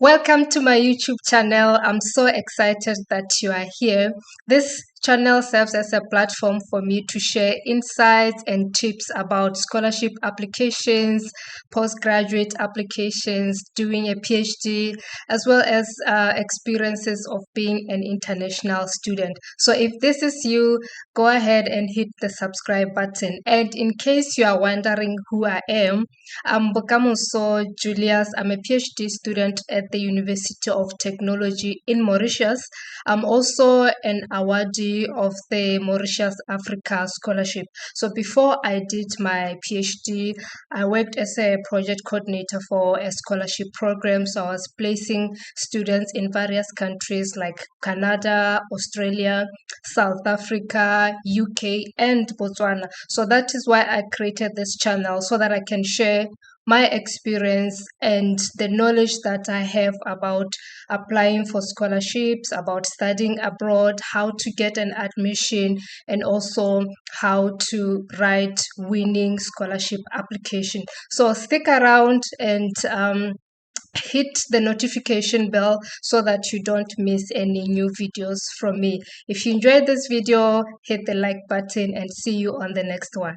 Welcome to my YouTube channel. I'm so excited that you are here. This channel serves as a platform for me to share insights and tips about scholarship applications, postgraduate applications, doing a PhD, as well as experiences of being an international student. So if this is you, go ahead and hit the subscribe button. And in case you are wondering who I am, I'm Bokamoso Julius. I'm a PhD student at the University of Technology in Mauritius. I'm also an awardee of the Mauritius Africa Scholarship. So before I did my PhD, I worked as a project coordinator for a scholarship program. So I was placing students in various countries like Canada, Australia, South Africa, UK, and Botswana. So that is why I created this channel, so that I can share my experience and the knowledge that I have about applying for scholarships, about studying abroad, how to get an admission, and also how to write winning scholarship application. So stick around and hit the notification bell so that you don't miss any new videos from me. If you enjoyed this video, hit the like button and see you on the next one.